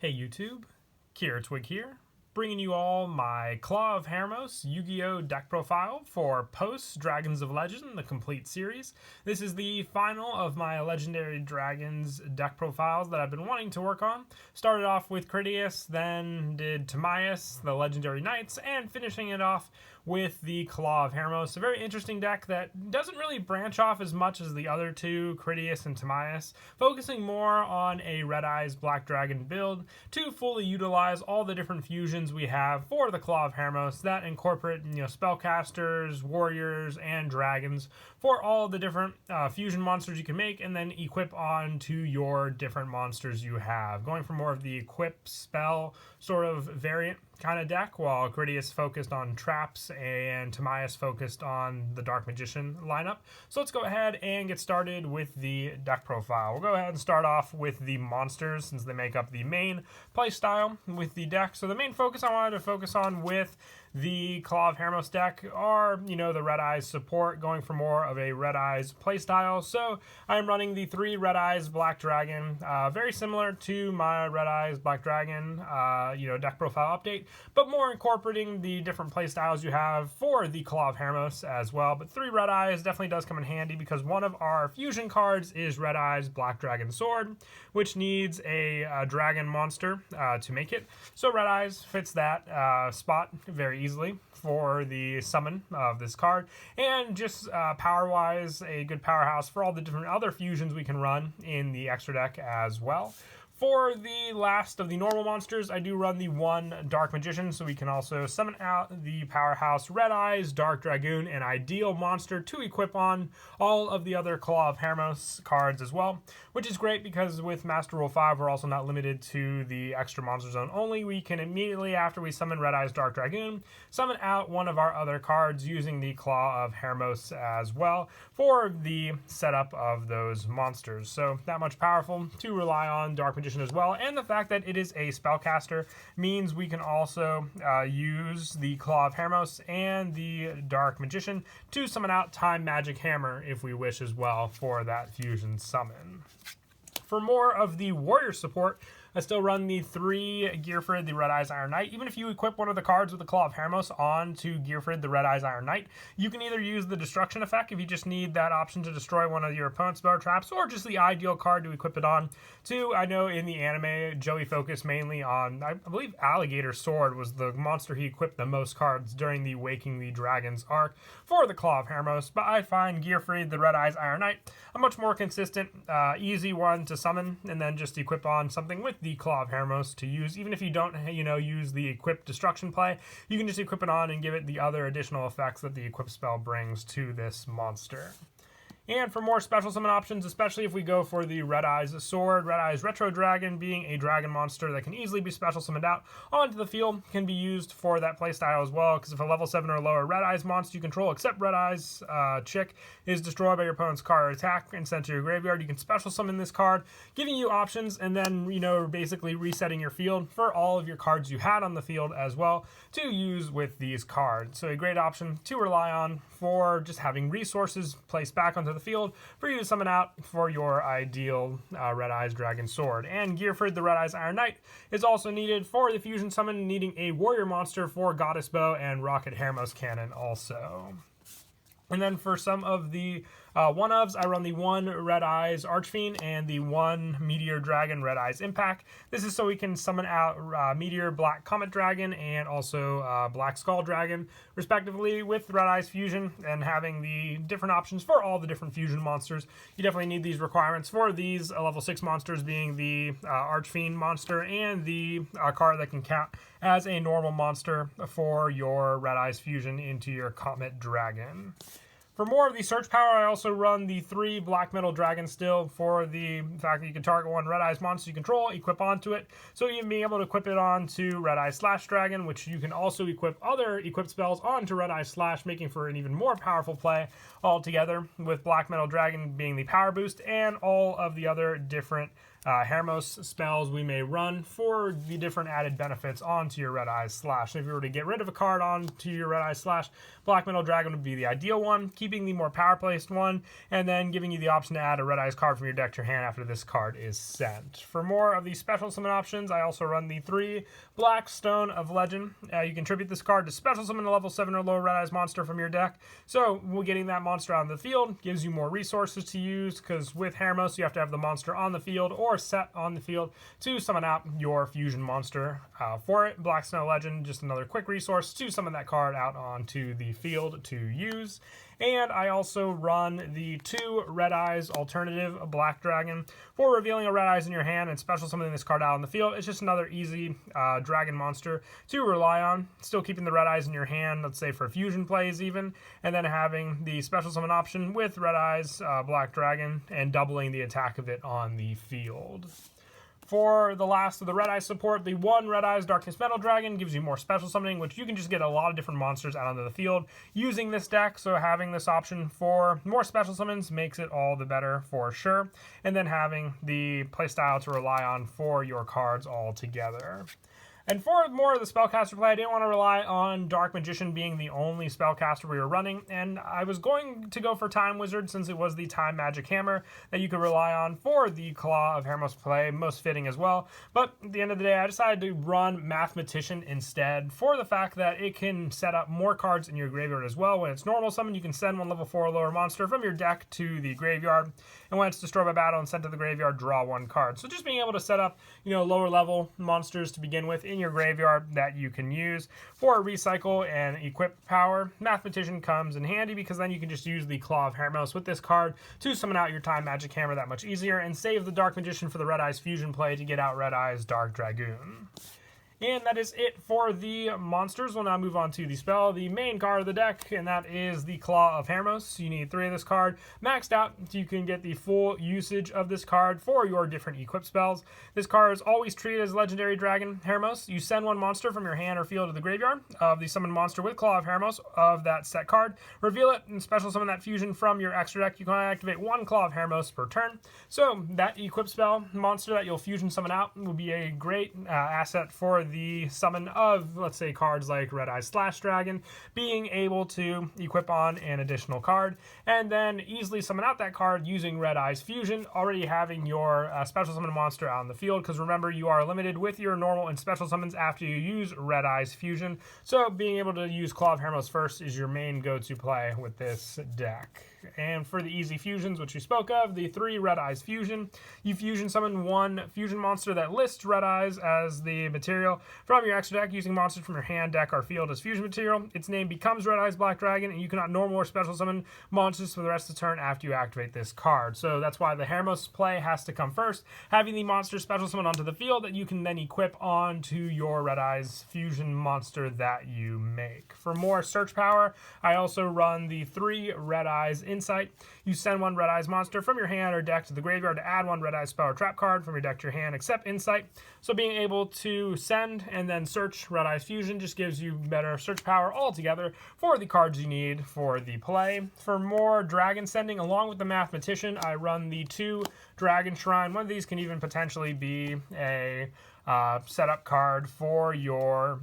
Hey YouTube, Kira Twig here, bringing you all my Claw of Hermos Yu-Gi-Oh deck profile for post Dragons of Legend, the complete series. This is the final of my Legendary Dragons deck profiles that I've been wanting to work on. Started off with Critias, then did Timaeus, the Legendary Knights, and finishing it off with the Claw of Hermos. A very interesting deck that doesn't really branch off as much as the other two, Critias and Timaeus, focusing more on a Red Eyes Black Dragon build to fully utilize all the different fusions we have for the Claw of Hermos that incorporate, spellcasters, warriors, and dragons for all the different fusion monsters you can make and then equip onto your different monsters you have. Going for more of the equip spell sort of variant kind of deck, while Critias focused on traps and Timaeus focused on the Dark Magician lineup. So let's go ahead and get started with the deck profile. We'll go ahead and start off with the monsters since they make up the main play style with the deck. So the main focus I wanted to focus on with the Claw of Hermos deck are, the Red Eyes support, going for more of a Red Eyes playstyle. So I am running the 3 Red Eyes Black Dragon, very similar to my Red Eyes Black Dragon, deck profile update, but more incorporating the different playstyles you have for the Claw of Hermos as well. But 3 Red Eyes definitely does come in handy because one of our fusion cards is Red Eyes Black Dragon Sword, which needs a dragon monster to make it. So Red Eyes fits that spot very easily for the summon of this card, and just power-wise, a good powerhouse for all the different other fusions we can run in the extra deck as well. For the last of the normal monsters, I do run the 1 Dark Magician, so we can also summon out the powerhouse Red Eyes, Dark Dragoon, and Ideal monster to equip on all of the other Claw of Hermos cards as well, which is great because with Master Rule 5, we're also not limited to the extra monster zone only. We can immediately, after we summon Red Eyes, Dark Dragoon, summon out one of our other cards using the Claw of Hermos as well for the setup of those monsters. So that much powerful to rely on Dark Magician as well, and the fact that it is a spellcaster means we can also use the Claw of Hermos and the Dark Magician to summon out Time Magic Hammer if we wish as well for that fusion summon. For more of the warrior support, I still run the 3 Gearfried, the Red Eyes Iron Knight. Even if you equip one of the cards with the Claw of Hermos onto Gearfried, the Red Eyes Iron Knight, you can either use the Destruction effect if you just need that option to destroy one of your opponent's spell traps, or just the ideal card to equip it on. I know in the anime, Joey focused mainly on, I believe Alligator Sword was the monster he equipped the most cards during the Waking the Dragons arc for the Claw of Hermos, but I find Gearfried, the Red Eyes Iron Knight, a much more consistent, easy one to summon, and then just equip on something with the Claw of Hermos to use. Even if you don't, use the equip destruction play, you can just equip it on and give it the other additional effects that the equip spell brings to this monster. And for more special summon options, especially if we go for the Red Eyes Sword, Red Eyes Retro Dragon being a dragon monster that can easily be special summoned out onto the field, can be used for that playstyle as well, because if a level 7 or lower Red Eyes monster you control, except Red Eyes Chick, is destroyed by your opponent's card or attack and sent to your graveyard, you can special summon this card, giving you options, and then, basically resetting your field for all of your cards you had on the field as well to use with these cards. So a great option to rely on for just having resources placed back onto the field for you to summon out for your ideal Red Eyes Dragon Sword. And Gearfried, the Red Eyes Iron Knight, is also needed for the fusion summon, needing a warrior monster for Goddess Bow and Rocket Hermos Cannon also. And then for some of the one-ofs, I run the 1 Red Eyes Archfiend and the 1 Meteor Dragon Red Eyes Impact. This is so we can summon out Meteor Black Comet Dragon and also Black Skull Dragon, respectively, with Red Eyes Fusion, and having the different options for all the different fusion monsters. You definitely need these requirements for these level 6 monsters, being the Archfiend monster and the card that can count as a normal monster for your Red Eyes Fusion into your Comet Dragon. For more of the search power, I also run the 3 Black Metal Dragons still for the fact that you can target 1 Red Eyes monster you control, equip onto it. So you can be able to equip it onto Red Eye Slash Dragon, which you can also equip other equipped spells onto Red Eye Slash, making for an even more powerful play altogether, with Black Metal Dragon being the power boost and all of the other different Hermos spells we may run for the different added benefits onto your Red Eyes Slash. If you were to get rid of a card onto your Red Eyes Slash, Black Metal Dragon would be the ideal one, keeping the more power placed one, and then giving you the option to add a Red Eyes card from your deck to your hand after this card is sent. For more of the special summon options, I also run the 3 Black Stone of Legend. You can tribute this card to special summon a level 7 or lower Red Eyes monster from your deck. So getting that monster out on the field gives you more resources to use, because with Hermos you have to have the monster on the field or set on the field to summon out your fusion monster for it. Black Stone of Legend, just another quick resource to summon that card out onto the field to use. And I also run the 2 Red Eyes alternative Black Dragon for revealing a Red Eyes in your hand and special summoning this card out on the field. It's just another easy dragon monster to rely on, still keeping the Red Eyes in your hand, let's say for fusion plays even, and then having the special summon option with Red Eyes Black Dragon and doubling the attack of it on the field. For the last of the Red Eyes support, the 1 Red Eyes Darkness Metal Dragon gives you more special summoning, which you can just get a lot of different monsters out onto the field using this deck, so having this option for more special summons makes it all the better for sure, and then having the playstyle to rely on for your cards all together. And for more of the spellcaster play, I didn't want to rely on Dark Magician being the only spellcaster we were running, and I was going to go for Time Wizard since it was the Time Magic Hammer that you could rely on for the Claw of Hermos play, most fitting as well. But at the end of the day, I decided to run Mathematician instead for the fact that it can set up more cards in your graveyard as well. When it's normal summon, you can send 1 level 4 or lower monster from your deck to the graveyard, and when it's destroyed by battle and sent to the graveyard, draw 1 card. So just being able to set up, lower level monsters to begin with in your graveyard that you can use for recycle and equip power. Mathematician comes in handy because then you can just use the Claw of Hermos with this card to summon out your Time Magic Hammer that much easier and save the Dark Magician for the Red Eyes fusion play to get out Red Eyes Dark Dragoon. And that is it for the monsters. We'll now move on to the spell, the main card of the deck, and that is the Claw of Hermos. You need 3 of this card. Maxed out, so you can get the full usage of this card for your different equip spells. This card is always treated as Legendary Dragon Hermos. You send 1 monster from your hand or field to the graveyard of the summoned monster with Claw of Hermos of that set card. Reveal it and special summon that fusion from your extra deck. You can activate 1 Claw of Hermos per turn. So that equip spell monster that you'll fusion summon out will be a great asset for the summon of, let's say, cards like Red Eyes Slash Dragon, being able to equip on an additional card, and then easily summon out that card using Red Eyes Fusion, already having your special summon monster out on the field, because remember, you are limited with your normal and special summons after you use Red Eyes Fusion, so being able to use Claw of Hermos first is your main go-to play with this deck. And for the easy fusions, which we spoke of, the 3 Red Eyes Fusion, you fusion summon 1 fusion monster that lists Red Eyes as the material from your extra deck using monsters from your hand, deck, or field as fusion material. Its name becomes Red Eyes Black Dragon, and you cannot normal or special summon monsters for the rest of the turn after you activate this card. So that's why the Hermos play has to come first, having the monster special summon onto the field that you can then equip onto your Red Eyes Fusion monster that you make. For more search power, I also run the 3 Red Eyes Insight. You send 1 Red Eyes monster from your hand or deck to the graveyard to add 1 Red Eyes spell or trap card from your deck to your hand, except Insight. So being able to send and then search Red Eyes Fusion just gives you better search power altogether for the cards you need for the play. For more dragon sending, along with the Mathematician, I run the 2 Dragon Shrine. One of these can even potentially be a setup card for your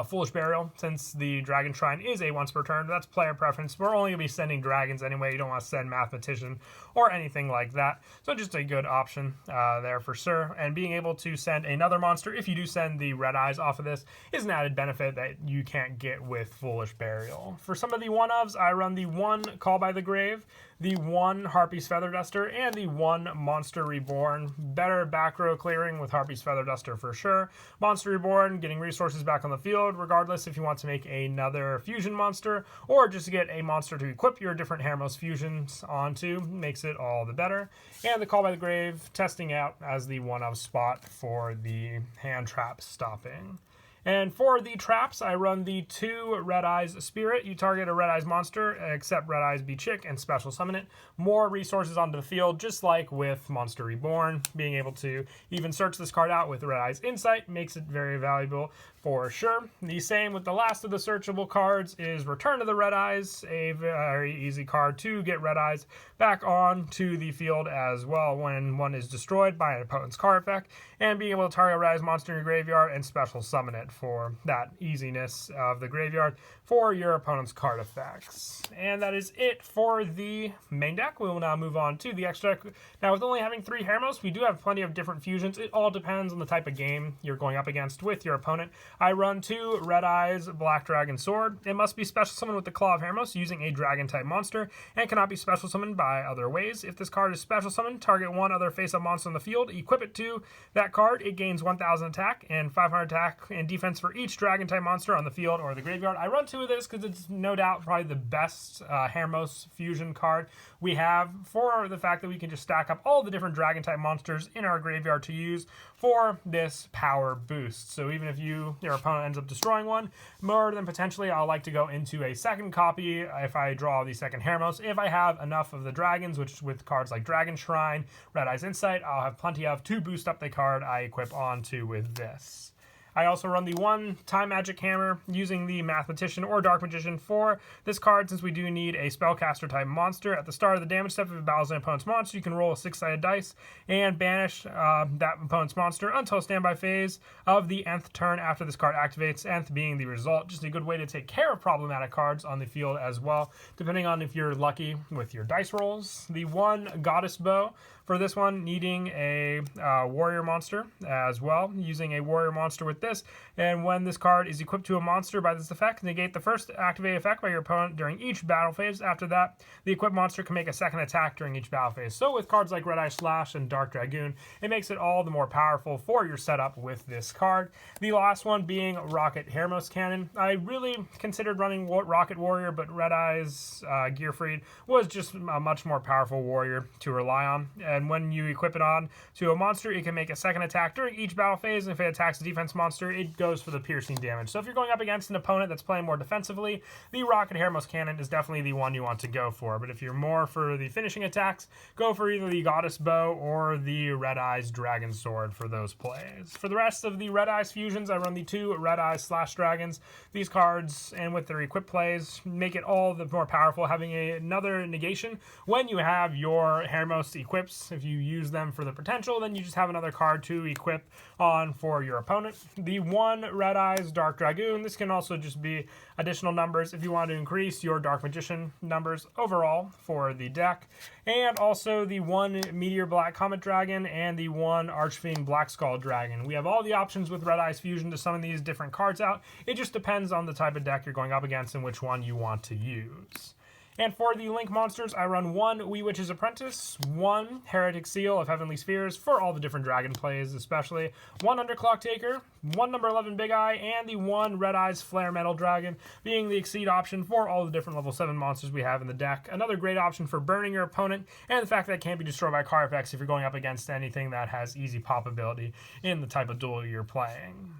Foolish Burial, since the Dragon Shrine is a once per turn. That's player preference. We're only going to be sending dragons anyway. You don't want to send Mathematician or anything like that. So just a good option there for sure. And being able to send another monster, if you do send the Red Eyes off of this, is an added benefit that you can't get with Foolish Burial. For some of the one-ofs, I run the 1 Call by the Grave, the 1 Harpy's Feather Duster, and the 1 Monster Reborn. Better back row clearing with Harpy's Feather Duster for sure. Monster Reborn, getting resources back on the field, regardless if you want to make another fusion monster, or just to get a monster to equip your different Hermos fusions onto, makes it all the better. And the Call by the Grave, testing out as the one-of spot for the hand trap stopping. And for the traps, I run the 2 Red Eyes Spirit. You target a Red Eyes monster, except Red Eyes be chick, and special summon it. More resources onto the field, just like with Monster Reborn. Being able to even search this card out with Red Eyes Insight makes it very valuable for sure. The same with the last of the searchable cards is Return to the Red Eyes, a very easy card to get Red Eyes back onto the field as well when one is destroyed by an opponent's card effect, and being able to target a Red Eyes monster in your graveyard and special summon it for that easiness of the graveyard for your opponent's card effects. And that is it for the main deck. We will now move on to the extra deck. Now, with only having 3 Hermos, we do have plenty of different fusions. It all depends on the type of game you're going up against with your opponent. I run 2 Red Eyes Black Dragon Sword. It must be special summoned with the Claw of Hermos using a dragon type monster and cannot be special summoned by other ways. If this card is special summoned, target 1 other face-up monster on the field, equip it to that card. It gains 1000 attack and 500 attack and defense for each dragon type monster on the field or the graveyard. I run 2 of this because it's no doubt probably the best Hermos fusion card we have, for the fact that we can just stack up all the different dragon type monsters in our graveyard to use for this power boost. So even if your opponent ends up destroying one, more than potentially I'll like to go into a second copy if I draw the second Hermos. If I have enough of the dragons, which with cards like Dragon Shrine, Red Eyes Insight, I'll have plenty of to boost up the card I equip onto with this. I also run the 1 Time Magic Hammer using the Mathematician or Dark Magician for this card, since we do need a Spellcaster type monster. At the start of the damage step, if it battles an opponent's monster, you can roll a 6-sided dice and banish that opponent's monster until standby phase of the nth turn after this card activates, nth being the result. Just a good way to take care of problematic cards on the field as well, depending on if you're lucky with your dice rolls. The 1 Goddess Bow. For this one, needing a warrior monster as well, using a warrior monster with this. And when this card is equipped to a monster by this effect, negate the first activated effect by your opponent during each battle phase. After that, the equipped monster can make a second attack during each battle phase. So with cards like Red Eye Slash and Dark Dragoon, it makes it all the more powerful for your setup with this card. The last one being Rocket Hermos Cannon. I really considered running Rocket Warrior, but Red Eyes Gearfried was just a much more powerful warrior to rely on. And when you equip it on to a monster, it can make a second attack during each battle phase, and if it attacks a defense monster, it goes for the piercing damage. So if you're going up against an opponent that's playing more defensively, the Rocket Hermos Cannon is definitely the one you want to go for. But if you're more for the finishing attacks, go for either the Goddess Bow or the Red Eyes Dragon Sword for those plays. For the rest of the Red Eyes fusions, I run the 2 Red Eyes Slash Dragons. These cards, and with their equip plays, make it all the more powerful, having another negation when you have your Hermos equips. If you use them for the potential, then you just have another card to equip on for your opponent. The 1 Red Eyes Dark Dragoon. This can also just be additional numbers if you want to increase your Dark Magician numbers overall for the deck. And also the 1 Meteor Black Comet Dragon and the 1 Archfiend Black Skull Dragon. We have all the options with Red Eyes Fusion to summon these different cards out. It just depends on the type of deck you're going up against and which one you want to use. And for the Link monsters, I run 1 Wee Witch's Apprentice, 1 Heretic Seal of Heavenly Spheres for all the different dragon plays, especially 1 Underclock Taker, 1 number 11 Big Eye, and the 1 Red Eyes Flare Metal Dragon being the Exceed option for all the different level 7 monsters we have in the deck. Another great option for burning your opponent, and the fact that it can't be destroyed by card effects if you're going up against anything that has easy pop ability in the type of duel you're playing.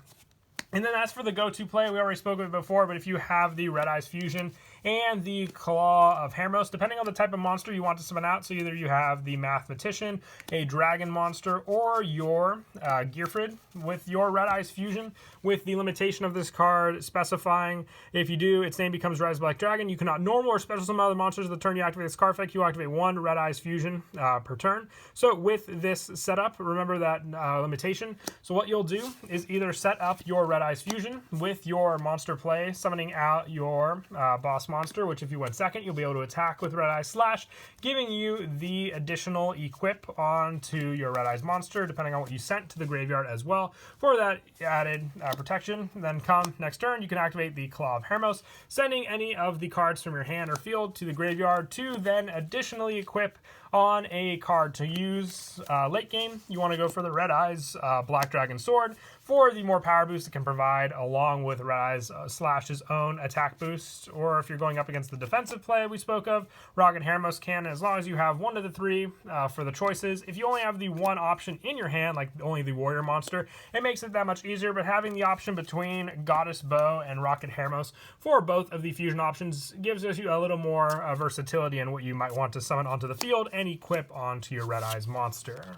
And then as for the go-to play, we already spoke of it before, but if you have the Red Eyes Fusion and the Claw of Hermos, depending on the type of monster you want to summon out, so either you have the Mathematician, a Dragon monster, or your Gearfried with your Red Eyes Fusion, with the limitation of this card specifying if you do, its name becomes Red Eyes Black Dragon. You cannot normal or special summon other monsters the turn you activate this card effect. You activate 1 Red Eyes Fusion per turn. So with this setup, remember that limitation. So what you'll do is either set up your Red Eyes Fusion with your monster play, summoning out your boss monster, which if you went second, you'll be able to attack with Red Eyes Slash, giving you the additional equip onto your Red Eyes monster, depending on what you sent to the graveyard as well, for that added protection. Then come next turn, you can activate the Claw of Hermos, sending any of the cards from your hand or field to the graveyard to then additionally equip on a card to use late game. You want to go for the Red Eyes Black Dragon Sword for the more power boost it can provide, along with Red Eyes Slash's own attack boost. Or if you're you're going up against the defensive play we spoke of, Rocket Hermos can, as long as you have one of the three for the choices. If you only have the one option in your hand, like only the warrior monster, it makes it that much easier, but having the option between Goddess Bow and Rocket Hermos for both of the fusion options gives you a little more versatility in what you might want to summon onto the field and equip onto your Red Eyes monster.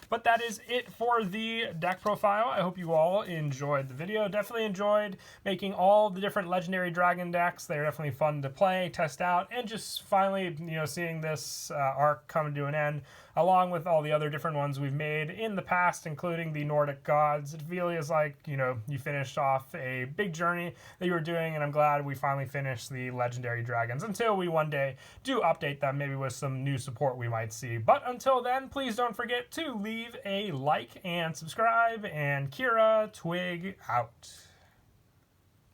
But that is it for the deck profile. I hope you all enjoyed the video. Definitely enjoyed making all the different legendary dragon decks. They're definitely fun to play, test out, and just finally, seeing this arc come to an end, along with all the other different ones we've made in the past, including the Nordic gods. It feels like, you finished off a big journey that you were doing, and I'm glad we finally finished the legendary dragons until we one day do update them, maybe with some new support we might see. But until then, please don't forget to leave a like and subscribe, and Kira Twig out.